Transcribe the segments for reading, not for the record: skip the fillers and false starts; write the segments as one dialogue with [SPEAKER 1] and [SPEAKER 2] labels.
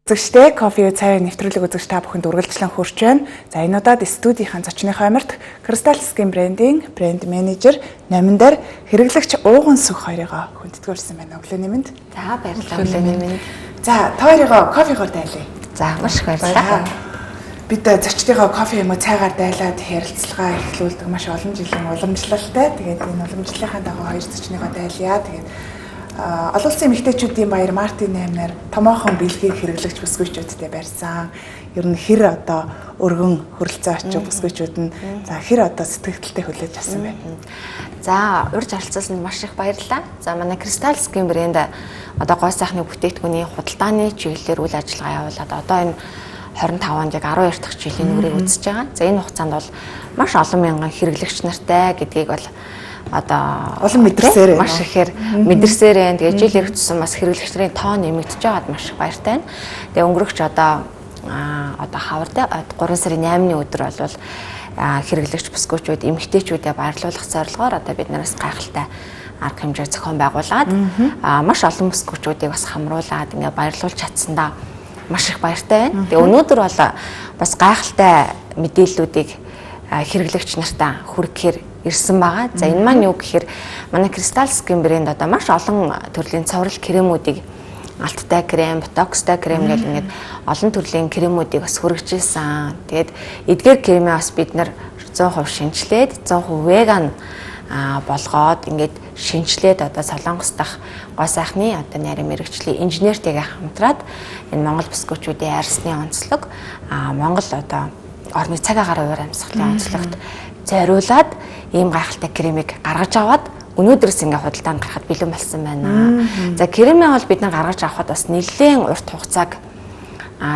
[SPEAKER 1] Үзэгчтэй кофе цай нэвтрүүлэг үзэгч та бүхэнд үргэлжлэн хүрч байна. За энэ удаад студийн зочныхоо амарт Crystal Skin брендийн брэнд менежер Номиндар хэрэглэгч ууган сүх хоёрыгоо хүндэтгэрсэн байна. Өглөөний мэнд.
[SPEAKER 2] За баярлалаа өглөөний мэнд.
[SPEAKER 1] За та хоёрыгоо кофегоор дайлъя.
[SPEAKER 2] За маш их баярлалаа.
[SPEAKER 1] Бид зочдынхоо кофе юм уу цайгаар дайлаад ярилцлага эхлүүлдэг маш олон жилийн уламжлалтай. Тэгээд энэ уламжлалынхаа дагуу хоёр зочныхоо дайлъя. Тэгээд олон улсын эмэгтэйчүүдийн баяр Мартин 8-аар томоохон бэлгийг хэрэглэгч бүсгүйчүүдтэй барьсан. Ер нь хэр одоо өргөн хөрөлцөө очиж бүсгүйчүүд нь за хэр одоо сэтгэгдэлтэй хүлээж авсан бэ?
[SPEAKER 2] За урьж оролцуулсанд маш их баярлалаа. За манай Crystal Skin брэнд одоо гой сайхны бүтээгдэхүүний худалдааны чиглэлээр үйл ажиллагаа явуулаад одоо энэ 25 онд яг 12 дахь жилийн үрийг үзэж байгаа. За энэ хугацаанд бол маш олон мянган хэрэглэгч нартай гэдгийг бол одоо
[SPEAKER 1] олон мэдэрсээр
[SPEAKER 2] маш ихээр мэдэрсээр байна. Тэгээ жил иргэжсэн бас хэрэглэгчдийн тоо нэмэгдэж байгаад маш их баяртай байна. Тэгээ өнгөрөгч одоо хавар тэ 3 сарын 8-ны өдөр бол хэрэглэгч бүсгүйчүүд эмэгтэйчүүдэд баярлуулах зорилгоор одоо бид нараас гайхалтай арга хэмжээ зохион байгуулад маш олон бүсгүйчүүдийг бас хамруулад ингээ баярлуулж чадсандаа маш их баяртай байна. Тэгээ өнөөдөр бол бас гайхалтай мэдээллүүдийг хэрэглэгч нартаа хүргэхээр ирсэн байгаа. За энэ маань юу гэхээр манай Crystal Skin брэнд одоо маш олон төрлийн цоврал кремүүдийг алттай крем, ботокстай крем гэх ингээд олон төрлийн кремүүдийг бас хүргэжсэн. Тэгээд эдгээр кремээ бас бид нар 100% шинжилээд 100% веган болгоод ингээд шинжилээд одоо Солонгос дахь гой сайхны одоо нарийн мэрэгчлийн инженертэйгээ хамтраад энэ Монгол бүсгүйчүүдийн арьсны онцлог Монгол одоо орны цаг агаар уур амьсгалын онцлогт зориулаад ийм гайхалтай кремийг гаргаж аваад өнөөдрөөс ингээ худалдаанд гарахад бэлэн болсон байна. За кремээ бол бид нар гаргаж авахад бас нэлээд урт хугацааг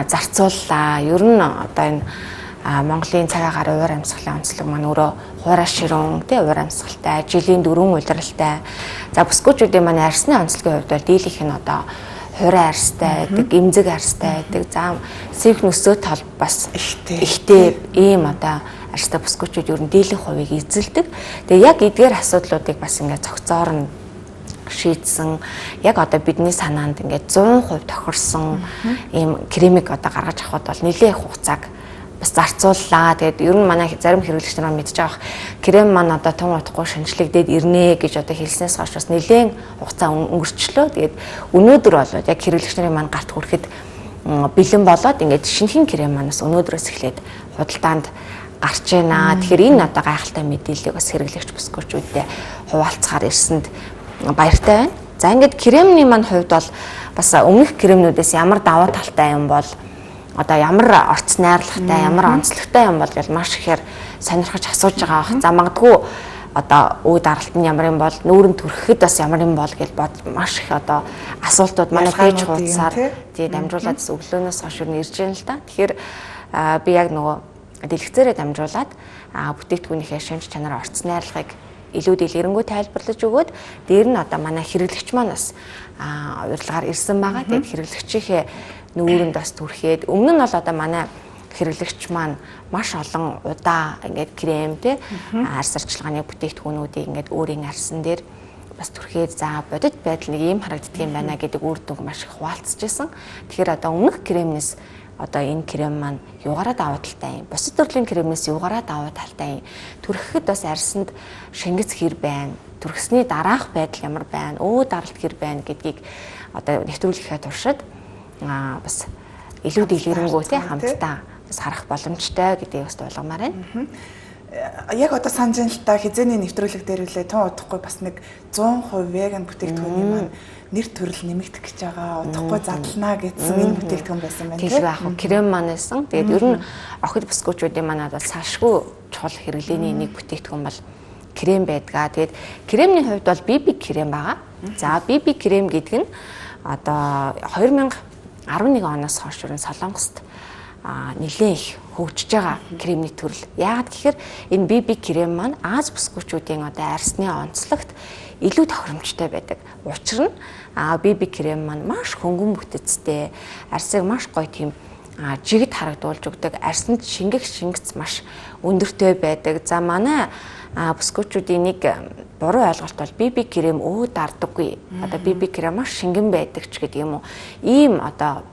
[SPEAKER 2] зарцууллаа. Ер нь одоо энэ Монголын цаг агаар уур амьсгалын онцлог маань өөрөө хуурай ширүүн тий уур амьсгалтай, жилийн 4 улиралтай. За бүсгүйчүүдийн манай арьсны онцлогийн хувьд бол дийлийнх нь одоо хуурай арьстай байдаг, эмзэг арьстай байдаг. За сэнх нөсөө тал бас ихтэй ийм одоо арьстай бүсгүйчүүд ер нь дийлэх хувийг эзэлдэг. Тэгээ яг эдгээр асуудлуудыг бас ингээд цогцоор нь шийдсэн. Яг одоо бидний санаанд ингээд 100% тохирсон ийм кремийг одоо гаргаж авахд бол нэлээд их хугацааг бас зарцууллаа. Тэгээд ер нь манай зарим хэрэглэгч нар мэдж байгаа крем маань одоо тун утгагүй шинжлэгдээд ирнэ гэж одоо хэлснээс хойш бас нэлээд хугацаа өнгөрчлөө. Тэгээд өнөөдөр бол яг хэрэглэгч нарын маань гарт хүрэхэд бэлэн болоод ингээд шинэхэн крем манаас өнөөдрөөс эхлээд худалдаанд гарч байна. Тэгэхээр энэ одоо гайхалтай мэдээллийг бас хэрэглэгч бүсгүйчүүдэд хуваалцахаар ирсэнд баяртай байна. За ингээд кремний маань хувьд бол бас өмнөх кремнүүдээс ямар давуу талтай юм бол одоо ямар орц найрлагатай, ямар онцлогтой юм бол гэж маш ихээр сонирхож асууж байгаа бах. За магадгүй одоо үе даралт нь ямар юм бол нүүрэн төрөхэд бас ямар юм бол гэж бод маш их одоо асуултууд манай пэйж хуудасаар тий дамжуулаад өглөөнөөс хойш ирж байна л да. Тэгэхээр би яг нөгөө дэлгэцээрээ дамжуулаад бүтээгдэхүүнийхээ шинж чанар орц найрлагыг илүү дэлгэрэнгүй тайлбарлаж өгөөд дээр нь одоо манай хэрэглэгч маань бас урилгаар ирсэн байгаа. Тэгээд хэрэглэгчийнхээ нүүрэнд бас түрхээд өмнө нь бол одоо манай хэрэглэгч маань маш олон удаа ингээд крем те арьс арчилгааны бүтээгдэхүүнүүдийг ингээд өөрийн арьсан дээр бас түрхээд за бодит байдал нэг юм харагддаг юм байна гэдэг үр дүнг маш их хуваалцж байсан. Тэгэхээр одоо өмнөх кремнээс одоо энэ крем маань юугаараа давуу талтай юм. Бусад төрлийн кремнээс юугаараа давуу талтай юм. Түрхэхэд бас арьсанд шингэц хэр байна. Түрхсний дараах байдал ямар байна. Даралт хэр байна гэдгийг одоо нэвтрүүлэхэд туршид бас илүү дэлгэрэнгүй тий хамтдаа бас харах боломжтой гэдгийг бас ойлгомоор байна.
[SPEAKER 1] Яг одоо санаж байна л та хизээний нэвтрүүлэг дээр үлээ тун удахгүй бас нэг 100% веган бүтээгдэхүүний маань нэр төрөл нэмэгдэх гэж байгаа. Удахгүй задлана гэсэн энэ бүтээгдэхүүн байсан байна
[SPEAKER 2] тийм байх уу. Крем маань байсан. Тэгээд ер нь охид бүсгүйчүүдийн манад бол салшгүй чухал хэрэглээний нэг бүтээгдэхүүн бол крем байдгаа. Тэгээд кремний хувьд бол BB крем байгаа. За BB крем гэдэг нь одоо 2011 оноос хойш Солонгост нэлээд их хөгжиж байгаа кремний төрөл. Яагаад гэхээр энэ BB крем маань Аз бүсгүйчүүдийн одоо арьсны онцлогт илүү тохиромжтой байдаг. Учир нь BB крем маань маш хөнгөн бүтэцтэй, арьсыг маш гоё тийм жигд харагдуулж өгдөг. Арьсанд шингэц маш өндөртэй байдаг. За манай бүсгүйчүүдийн нэг буруу ойлголт бол BB крем дардаггүй. Одоо BB крем маш шингэн байдаг ч гэдэг юм уу. Ийм одоо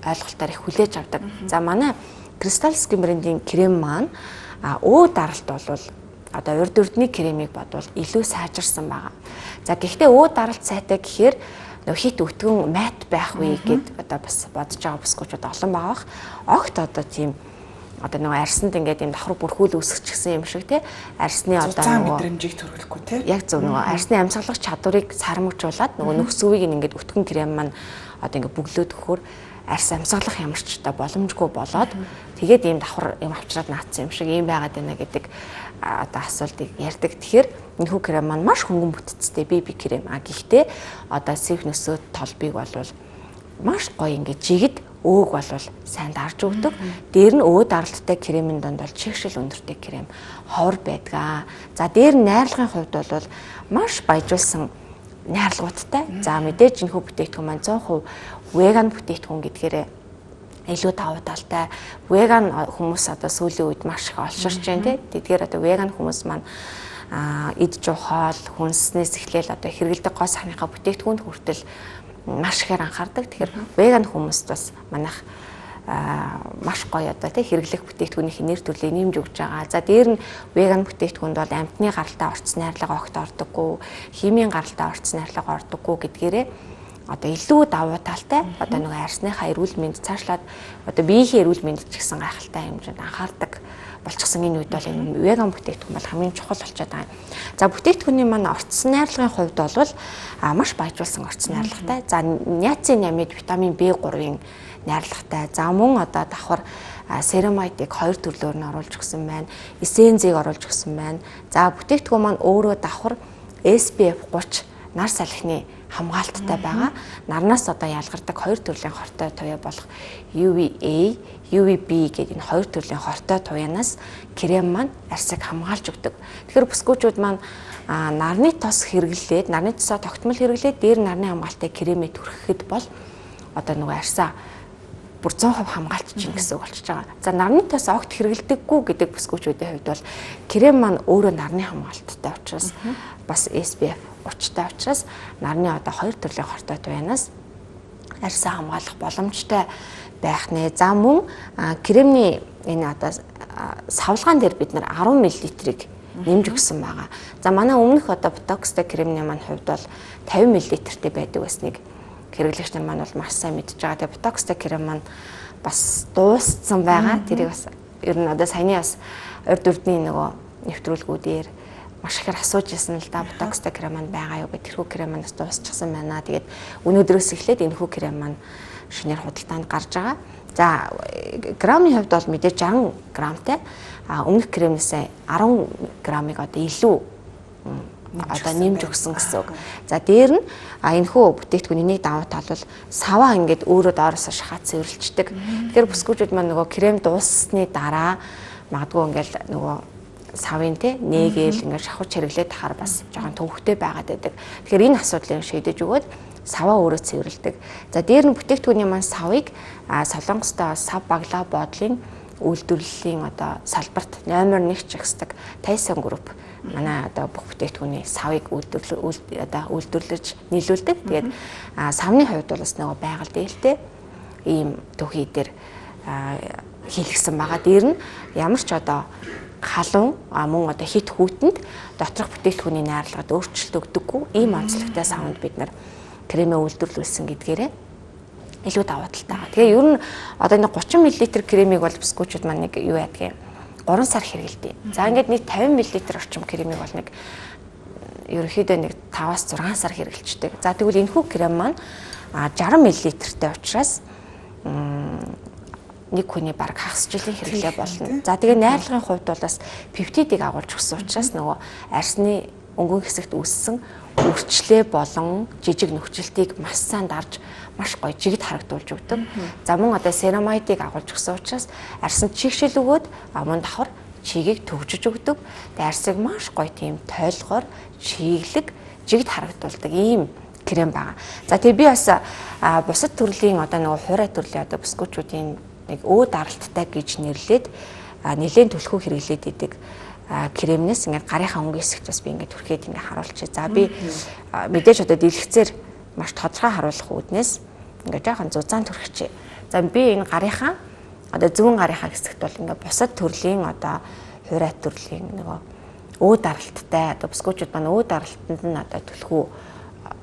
[SPEAKER 2] ойлголтоор их хүлээж авдаг. За манай Крystallsky брендийн крем маань өө даралт бол одоо урд урдны кремийг бодвол илүү сайжирсан байгаа. За гэхдээ өө даралт сайтай гэхээр нөх хит өтгөн мат байх үе гэд одоо бас бодож байгаа бүсгүүчүүд олон байгаа. Огт одоо тийм одоо нөгөө арьсанд ингээд юм давхар бүрхүүл үүсчихсэн юм шиг тий арьсны одоо
[SPEAKER 1] нөгөө мэдрэмжийг төрүүлэхгүй тий
[SPEAKER 2] яг зөв нөгөө арьсны амьсгалах чадварыг сармжуулаад нөгөө нөхс үеийг ингээд өтгөн крем маань одоо ингээд бүглөөд өгөхөөр арьс амьсгалах ямар ч та боломжгүй болоод тэгээд ийм давхар юм авчраад наацсан юм шиг ийм байгаад байна гэдэг одоо асуултыг ярьдаг. Тэгэхээр энэхүү крем маань маш хөнгөн бүтцтэй BB крем. Гэхдээ одоо сэрх нөсөө толбыг болвол маш гоё ингээд жигд өөг болвол сайн дарж өгдөг. Дээр нь өө даралттай кремийн донд бол чигшил өндөртэй крем ховор байдаг. За дээр нь найрлагын хувьд бол маш баяжуулсан найрлагуудтай. За мэдээж энэхүү бүтээгдэхүүн маань 100% веган бүтээгдэхүүн гэдгээрээ илүү давуу талтай. Веган хүмүүс одоо сүүлийн үед маш их олширч байна тий. Тэдгээр одоо веган хүмүүс маань идж хоол хүнснээс эхлээл одоо хэрэгэлдэг гоо сахныхаа бүтээгдэхүүнд хүртэл маш ихээр анхаардаг. Тэгэхээр веган хүмүүст бас манайх маш гоё одоо тий хэрэглэх бүтээгдэхүүнийх нэр төрлийг нэмж өгч байгаа. За дээр нь веган бүтээгдэхүүнд бол амьтны гаралтай орц найрлага огт ордоггүй, химийн гаралтай орц найрлага ордоггүй гэдгээрээ одоо илүү давуу талтай одоо нэг арьсныхаа эрүүл мэнд цаашлаад одоо биеийн эрүүл мэнд ч гэсэн гайхалтай хэмжээнд анхаардаг болчихсон энэ үед бол энэ веган бүтээгдэхүүн бол хамгийн чухал болчиход байгаа. За бүтээгдэхүүний маань орц найрлагын хувьд бол маш баяжуулсан орц найрлагатай. За ниацинамид витамин B3-ын найрлагатай. За мөн одоо давхар серамидыг 2 төрлөөр нь оруулж өгсөн байна. Эсензийг оруулж өгсөн байна. За бүтээгдэхүүн маань өөрөө давхар SPF 30 нар салхины хамгаалттай байгаа. Нарнаас одоо ялгардаг 2 төрлийн хортой туяа болох UVA, UVB гэдэг энэ 2 төрлийн хортой туяанаас крем маань арьсыг хамгаалж өгдөг. Тэгэхээр бүсгүүчүүд маань нарны тос хэрэглээд, нарны тосоо тогтмол хэрэглээд дээр нарны хамгаалтай кремээ түрхэхэд бол одоо нөгөө арьсаа бүр 100% хамгаалж чинь гэсэн үг болчихж байгаа. За нарны тос огт хэрэглэдэггүй гэдэг бүсгүүчүүдийн хувьд бол крем маань өөрөө нарны хамгаалттай учраас бас SPF 30-тай учраас нарны одоо 2 төрлийн хортой туяанаас арьсаа хамгаалах боломжтой байх нэ. За мөн кремний энэ одоо савлгаан дээр бид нар 10 мл-ийг нэмж өгсөн байгаа. За манай өмнөх одоо ботокстэй кремний маань хувьд бол 50 мл-тэй байдаг байсныг хэрэглэгч нар маань бол маш сайн мэдж байгаа. Тэгээ ботокстэй крем маань бас дууссан байгаа. Тэрийг бас ер нь одоо саяны бас урд урдны нөгөө нэвтрүүлгүүдээр маш ихээр асууж ирсэн л да ботокстэй крем маань байгаа юу гэх тэрхүү крем маань дуусчихсан байна. Тэгээд өнөөдрөөс эхлээд энэхүү крем маань шинээр худалдаанд гарч байгаа. За граммын хувьд бол мэдээж 60 грамтай. Өмнөх кремнээсээ 10 грамыг одоо илүү одоо нэмж өгсөн гэсэн үг. За дээр нь энэхүү бүтээгдэхүүний нэг давуу тал бол саваа ингээд өөрөө доороос шахаад цэвэрлждэг. Тэгэхээр бүсгүүчүүд маань нөгөө крем дууссаны дараа магадгүй ингээд нөгөө савын те нээгээл ингээд шахаж хэрэглээд тахаар бас жоохон төвхтэй байгаад байдаг. Тэгэхээр энэ асуудлыг шийдэж өгөөд саваа өөрөө цэвэрлдэг. За дээр нь бүтээгдэхүүний маань савыг Солонгостой сав баглаа боодлын үйлдвэрлэлийн одоо салбарт номер 1 жагсдаг Tyson Group манай одоо бүх бүтээгдэхүүний савыг үйлдвэрлэж нийлүүлдэг. Тэгээд савны хувьд бол бас нөгөө байгаль дээлтэй ийм төвхий дээр хийлгсэн байгаа. Дээр нь ямар ч одоо халуун мөн одоо хит хүүтэнд доторх бүтээгдэхүүний найрлагад өөрчлөлт өгдөггүй ийм онцлогтой савнд бид нар кремээ үйлдвэрлүүлсэн гэдгээрээ илүү давуу талтай байгаа. Тэгээ ер нь одоо нэг 30 мл кремийг бол бүсгүүчүүд маань нэг юу яадаг юм 3 сар хэрэглэдэг. За ингээд нэг 50 мл орчим кремийг бол нэг ерөнхийдөө нэг 5-аас 6 сар хэрэглэждэг. За тэгвэл энэхүү крем маань 60 мл-тэй учраас нэг хүний бараг хагас жилийн хэрэглээ болно. За тэгээ найрлагын хувьд бол бас пептидыг агуулж өгсөн учраас нөгөө арьсны өнгөн хэсэгт үүссэн үрчлээ болон жижиг нөхцөлтийг маш сайн дарж маш гоё жигд харагдуулж өгдөг. За мөн одоо серамидыг агуулж өгсөн учраас арьсанд чигшил өгөөд мөн давхар чигийг төгжиж өгдөг. Тэгээ арьсыг маш гоё тийм тойлгоор чиглэг жигд харагдуулдаг ийм крем байгаа. За тэгээ би бас бусад төрлийн одоо нөгөө хуурай төрлийн одоо бүсгүүчүүдийн нэг өө даралттай гэж нэрлээд нэлээд түлхүү хэрэглээд идэг кремнээс ингээд гарынхаа өнгө хэсэгт бас би ингээд түрхээд ингээд харуулчих. За би мэдээж одоо дэлгэцээр маш тодорхой харуулах үүднээс ингээд жоохон зузаан түрхчээ. За би энэ гарынхаа одоо зүүн гарынхаа хэсэгт бол ингээ бусад төрлийн одоо хуурай төрлийн нөгөө өө даралттай одоо бискучуд маань өө даралтанд нь одоо түлхүү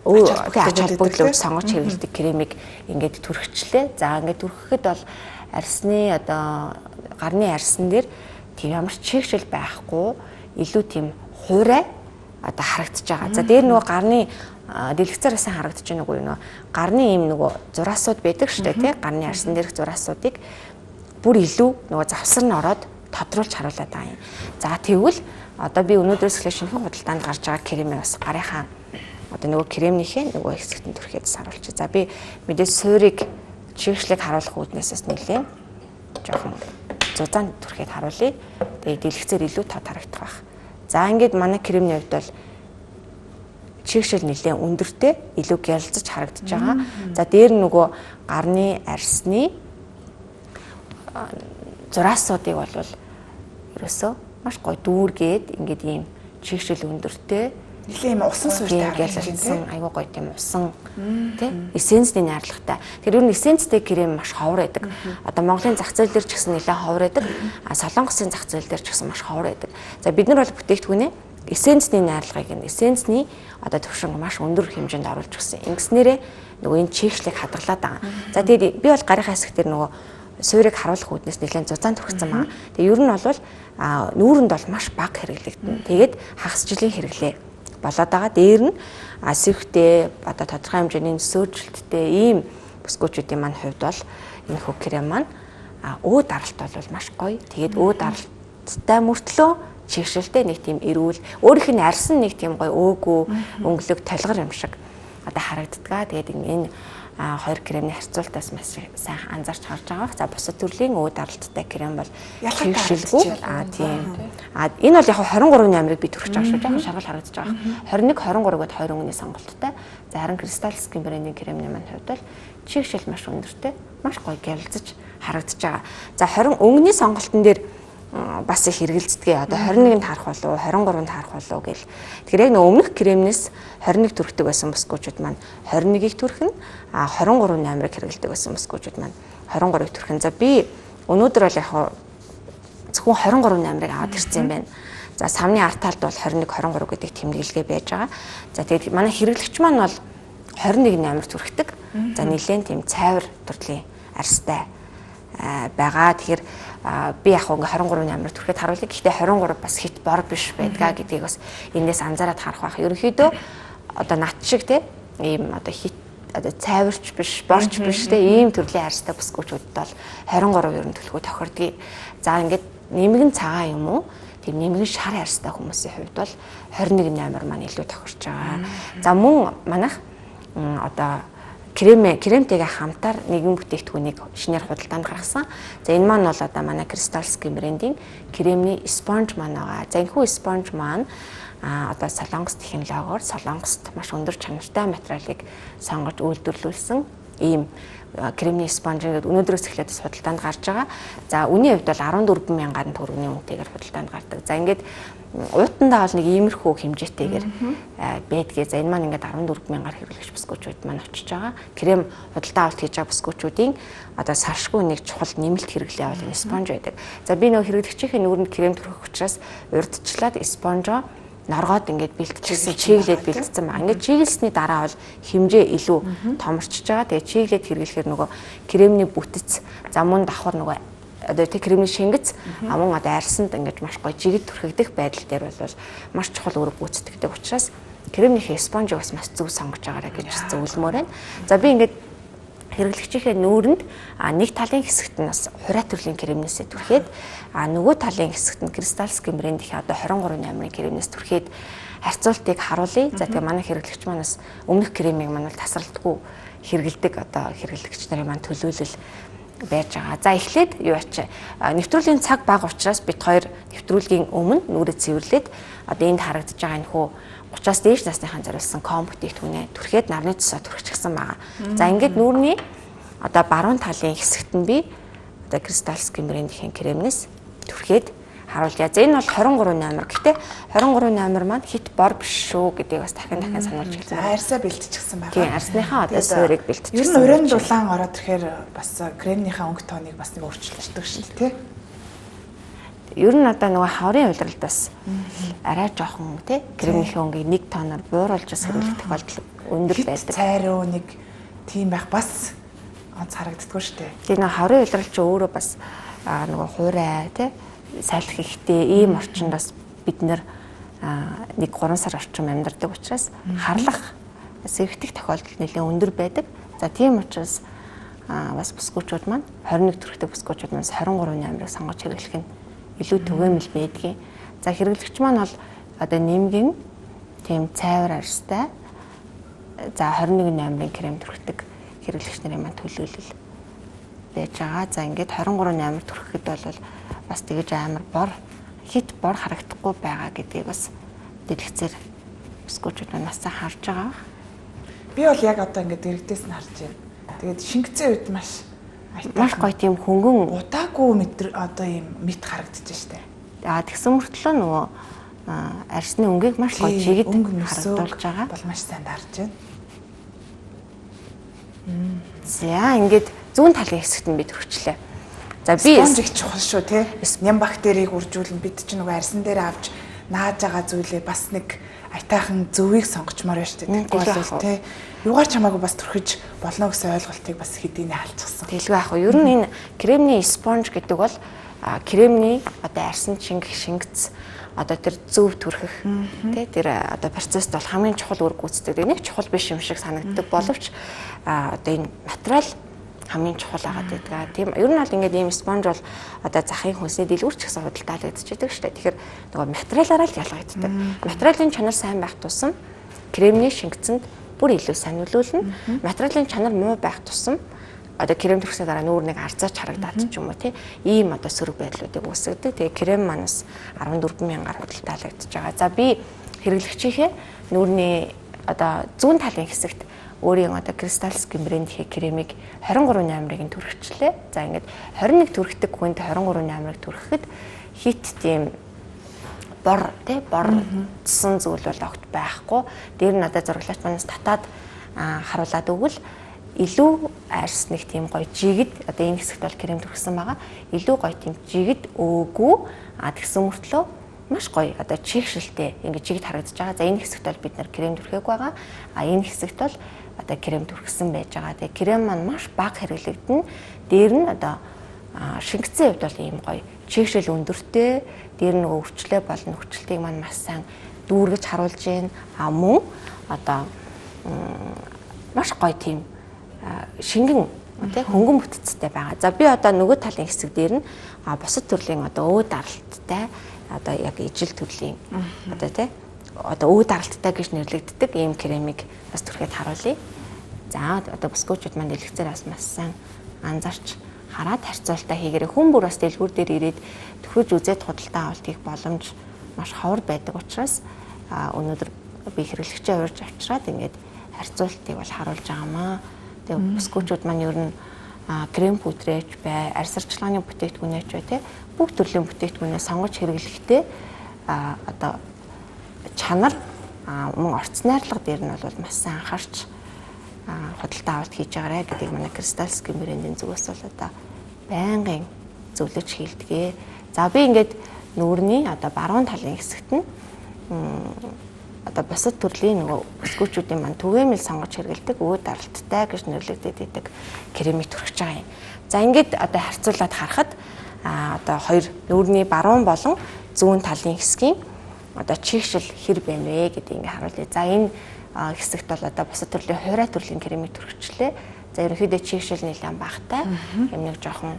[SPEAKER 2] ач холбогдлоо сонгож хэрэглэдэг кремийг ингээд түрхчлээ. За ингээд түрхэхэд бол арсны одоо гарны арсан дээр тийм ямар ч чигшил байхгүй илүү тийм хуурай одоо харагдаж байгаа. За дээр нөгөө гарны дэлгэцээрээс харагдаж байна уу нөгөө гарны ийм нөгөө зураасууд байдаг шүү дээ тий гарны арсан дээрх зураасуудыг бүр илүү нөгөө завсар нь ороод тодруулж харуулдаг юм. За тэгвэл одоо би өнөөдрөөс эхлээ шинэхэн худалдаанд гарч байгаа кремээ бас гарынхаа одоо нөгөө кремнийхээ нөгөө хэсэгт нь түрхээд саруулчих. За би мэдээж суурийг чигшлийг харуулах үүднээсээс нэлээ жоохон зузаан түрхээд харуулъя. Тэгээ дэлгэцээр илүү тод харагдах байх. За ингээд манай кремний хувьд бол чигшил нэлээ өндөртэй илүү гялзаж харагдаж байгаа. За дээр нөгөө гарны арсны зураасуудыг бол ерөөсөө маш гоё дүүргээд ингээд ийм чигшил өндөртэй
[SPEAKER 1] нэлээ юм усан суурьтай
[SPEAKER 2] гялзсан айгуу гоё тийм усан тий эссенцний найрлагатай. Тэр ер нь эссенцтэй крем маш ховор байдаг. Одоо Монголын зах зээл дээр ч гэсэн нэлээ ховор байдаг. Солонгосын зах зээл дээр ч гэсэн маш ховор байдаг. За бид нар бол бүтээгдэхүүнээ эссенцний найрлагыг нь эссенцний одоо төвшин маш өндөр хэмжээнд оруулж өгсөн. Ингэснээрээ нөгөө энэ чигшлийг хадгалаад байгаа. За тэгээд би бол гарынхаа хэсэг дээр нөгөө суурийг харуулах үүднээс нэлээд зузаан түрхсэн байгаа. Тэгээ ер нь бол нүүрэнд бол маш бага хэрэглэгдэнэ. Тэгээд хагасчлын хэрэглээ болоод байгаа. Дээр нь сэвхтэй одоо тодорхой хэмжээний нөсөөжилттэй ийм бүсгүүчүүдийн маань хувьд бол энэ хүү крем маань өө даралт бол маш гоё. Тэгээд өө даралттай мөртлөө чигшилтэй нэг тийм эрүүл өөрийнх нь арсан нэг тийм гоё өөгүй өнгөлөг толгор юм шиг одоо харагддаг. Тэгээд энэ хоёр кремний харьцуултаас маш сайн анзаарч харж байгаа. За бусад төрлийн өө даралттай крем бол чигшилгүй. Тийм. Энэ бол яг 23 номерыг би түрхэж байгаа шүү. Яг шаргал харагдаж байгаа. 21 23 гээд 20 өнгөний сонголттой. За харин Crystalskin брендийн кремний маань хувьд бол чигшил маш өндөртэй, маш гоё гялзаж харагдаж байгаа. За 20 өнгөний сонголтын дээр бас их хэрэгэлцдэг. Одоо 21-нд харах болов уу, 23-нд харах болов уу гэл. Тэгэхээр яг өмнөх кремнээс 21 түрхдэг байсан бүсгүүчүүд маань 21-ийг түрхэн, 23 номерыг хэрэгэлдэг байсан бүсгүүчүүд маань 23-ыг түрхэн. За би өнөөдөр бол яг зөвхөн 23 номерыг аваад ирсэн юм байна. За самны арт талд бол 21 23 гэдэг тэмдэглэгээ байж байгаа. За тэгээд манай хэрэглэгч маань бол 21 номер түрхдэг. За нэлээд тийм цайвар төрлийн арстай байгаа. Тэгэхээр би яг ингээ 23 номер түрхэд харуулъя. Гэхдээ 23 бас хит бор биш байдгаа гэдгийг бас энэс анзаараад харах байх. Ерөнхийдөө одоо нат шиг те ийм одоо хит одоо цайварч биш, борч биш те ийм төрлийн арстай бүсгүүчүүд бол 23 ер нь төлхөө тохирдгийг. За ингээд нэмгэн цагаан юм уу? Тийм нэмгэн шар арстай хүмүүсийн хувьд бол 21 номер маань илүү тохирч байгаа. За мөн манайх одоо кремтэйгээ хамтаар нэгэн бүтээгдэхүүнийг шинээр худалдаанд гаргасан. За энэ маань бол одоо манай Crystalskin брендийн кремний спонж маань байгаа. За энэ хүү спонж маань одоо солонгос технологиор солонгост маш өндөр чанартай материалыг сонгож үйлдвэрлүүлсэн ийм кремний спонж гэдэг өнөөдрөөс эхлээд худалдаанд гарч байгаа. За үнийн хувьд бол 14,000 төгрөгийн үнэтэйгээр худалдаанд гардаг. За ингээд уутандаа бол нэг иймэрхүү хэмжээтэйгээр байдгээ. За энэ маань ингээд 14,000-аар хэрэглэгч бүсгүүчүүд маань очиж байгаа. Крем худалдаа авалт хийж байгаа бүсгүүчүүдийн одоо саршгүй нэг чухал нэмэлт хэрэглээ бол энэ спонж байдаг. За би нөгөө хэрэглэгчийн нүрэнд крем төрөх учраас урьдчилаад спонжоо норгоод ингээд бэлтчихсэн чиглээд бэлтцсэн ба. Ингээд чиглэсний дараа бол хэмжээ илүү томорчж байгаа. Тэгээ чиглээд хэрэглэхээр нөгөө кремний бүтэц за мөн давхар нөгөө одоо тэг кремний шингэц мөн одоо арсанд ингээд маш гоё жигд түрхэгдэх байдал дээр бол маш чухал үүрэг гүйцэтгэдэг учраас кремнийхээ спонжийг бас маш зөв сонгож байгаарай гэж зөвлөмөр байна. За би ингээд хэрэглэгчийнхээ нүүрэнд нэг талын хэсэгт нь бас хурай төрлийн кремнээсээ түрхээд нөгөө талын хэсэгт нь Crystalskin брендийн одоо 23 номерын кремнээс түрхээд харьцуултыг харуулъя. За тэгээ манай хэрэглэгч манаас өмнөх кремийг манайд тасралтгүй хэрэгэлдэг одоо хэрэглэгч нарын маань төлөөлөл байж байгаа. За эхлээд юу ачаа нэвтрүүлгийн цаг бага учраас бид хоёр нэвтрүүлгийн өмнө нүрээ цэвэрлээд одоо энд харагдаж байгаа энэ хүү 30-аас дээш насныхаа зориулсан ком бүтээгдэхүүнээ түрхээд нарны тусаа түрхчихсэн байгаа. За ингээд нүүрний одоо баруун талын хэсэгт нь би одоо Crystalskin брендийн кремнээс түрхээд харуулъя. За энэ бол 23 номер. Гэхдээ 23 номер маань хит бор биш шүү гэдгийг бас дахин сануулж хэлсэн.
[SPEAKER 1] За арьсаа бэлтчихсэн байна.
[SPEAKER 2] Тийм, арьсныхаа одоо суурийг бэлтчихсэн.
[SPEAKER 1] Ер нь урийн дулаан ороод ирэхээр бас кремнийхаа өнгө тооныг бас нэг өөрчлөлтөж шүү дээ, тий?
[SPEAKER 2] Ер нь одоо нөгөө хаврын улиралд бас арай жоохон тий кремнийхээ өнгийг нэг тоноор бууруулж бас хэрэглэх тохиолдол өндөр байдаг.
[SPEAKER 1] Цайруу нэг тийм байх бас онц харагддаггүй шүү дээ.
[SPEAKER 2] Тийм нөгөө хаврын улирал чи өөрөө бас нөгөө хуурай тий сайлах ихтэй ийм орчинд бас бид нэр нэг 3 сар орчим амьдардаг учраас харлах сэвтэх тохиолдол нэлээд өндөр байдаг. За тийм учраас бас бүсгүүчүүд маань 21 төрхтэй бүсгүүчүүд маань 23 номерыг сонгож хэрэглэх нь илүү түгээмэл байдгийг. За хэрэглэгч маань бол одоо нэмгэн тийм цайвар арьстай за 21 номерын крем төрхтөг хэрэглэгч нарын маань төлөөлөл байж байгаа. За ингээд 23 номер төрхөд бол бас тэгэж амар хит бор харагдахгүй байгаа гэдгийг бас дэлгэцээр бүсгүүчүүд маань насаа харж байгаа.
[SPEAKER 1] Би бол яг одоо ингээд дэрэгдээс нь харж байна. Тэгээд шингэцэн үед маш
[SPEAKER 2] гоё тийм хөнгөн
[SPEAKER 1] удаагүй одоо ийм мэд харагдаж штэ.
[SPEAKER 2] Тэгсэн мөртлөө нөгөө арьсны өнгийг маш гоё жигэд харагдуулж байгаа.
[SPEAKER 1] Бол маш сайн харж байна.
[SPEAKER 2] За ингээд зүүн талын хэсэгт нь бид хүрчлээ. За би
[SPEAKER 1] спонж их чухал шүү тий. Ням бактерийг үржүүлэн бид чинь нөгөө арьсан дээр авч нааж байгаа зүйлээ бас нэг айтайхан зөвийг сонгочмоор байна шүү дээ. Тэгвэл бол тий. Юугаар ч хамаагүй бас түрхэж болно гэсэн ойлголтыг бас хэдийнэ алцсан.
[SPEAKER 2] Тэлгүй яах вэ? Ер нь энэ кремний спонж гэдэг бол кремний одоо арьсан шингэц одоо тэр зөв түрхэх тий тэр одоо процесст бол хамгийн чухал үр гүйцэтгэдэг. Нэг чухал биш юм шиг санагддаг боловч одоо энэ материал хамгийн чухал агаад байдаг. Тийм ер нь бол ингээд ийм спонж бол одоо захын хүнсний дэлгүүрч гэсэн худалдаалагдж байдаг шүү дээ. Тэгэхээр нөгөө материалаараа л ялгагддаг. Материалын чанар сайн байх тусам кремний шингэцэнд бүр илүү сайн нөлөөлнө. Материалын чанар муу байх тусам одоо крем төрхсөний дараа нүүр нэг арзаач харагдаад ч юм уу тий ийм одоо сөрөг байдлуудыг үүсгэдэг. Тэгээ крем манаас 14,000-аар худалдаалагдж байгаа. За би хэрэглэгчийнхээ нүүрний одоо зүүн талын хэсэгт өөрийн одоо Крystалsky брэндийн кремийг 23 номерыг нь түрхчлээ. За ингээд 21 түрхдэг хүнд 23 номерыг түрхэхэд хит тийм бор бордсон зүйл бол огт байхгүй. Дээр нь одоо зурглаач манаас татаад харуулад өгвөл илүү арьс нэг тийм гоё жигэд одоо энэ хэсэгт бол крем түрхсэн байгаа. Илүү гоё тийм жигэд өөгүй тэгсэн мөртлөө маш гоё одоо чигшилтэй ингээд жигэд харагдаж байгаа. За энэ хэсэгт бол бид нар крем түрхээг байгаа. Энэ хэсэгт бол одоо крем түрхсэн байж байгаа. Тэгээ крем маань маш бага хэрэглэгдэнэ. Дээр нь одоо шингэцэн хувьд бол ийм гоё чигшил өндөртэй. Дээр нь өвчлөө болон хүчлэлтийг маань маш сайн дүүргэж харуулж байна. Мөн одоо маш гоё тийм шингэн тий хөнгөн бүтцтэй байгаа. За би одоо нөгөө талын хэсэг дээр нь бусад төрлийн одоо өө даралттай одоо яг ижил төрлийн одоо тий одоо өө даралттай гэж нэрлэгддэг ийм кремийг бас түрхэд харуулъя. За одоо бүсгүүчүүд маань дэлгэцээр бас маш сайн анзаарч хараад харьцуултаа хийгээрэй. Хүн бүр бас дэлгүүр дээр ирээд төхөж үзээд худалдаа авалт хийх боломж маш ховор байдаг учраас өнөөдөр би хэрэглэгчээ урьж авчираад ингээд харьцуултыг бол харуулж байгаамаа. Тэгээ бүсгүүчүүд маань ер нь крем пудрээч бай, арьсарчлагын бүтээгдэхүүнээч бай тий бүх төрлийн бүтээгдэхүүнээ сонгож хэрэглэхдээ одоо чанар мөн орц найрлага дээр нь бол маш сайн анхаарч худалдаа авалт хийж байгаарэ гэдгийг манай Крystалsky брэндийн зүгээс бол одоо байнгын зөвлөж хийлдэгэ. За би ингээд нүүрний одоо баруун талын хэсэгт нь одоо бусад төрлийн нөгөө бүсгүүчүүдийн маань түгээмэл сонгож хэрэглэдэг өө даралттай гэж нэрлэгдээд идэг кремийг түрхэж байгаа юм. За ингээд одоо харьцуулаад харахад одоо хоёр нүүрний баруун болон зүүн талын хэсгийн одоо чигшил хэр байна вэ гэдгийг ингээ харуулъя. За энэ хэсэгт бол одоо бусад төрлийн хуурай төрлийн кремийг түрхчлээ. За ерөнхийдөө чигшил нэлээд багтай. Юм нэг жоохон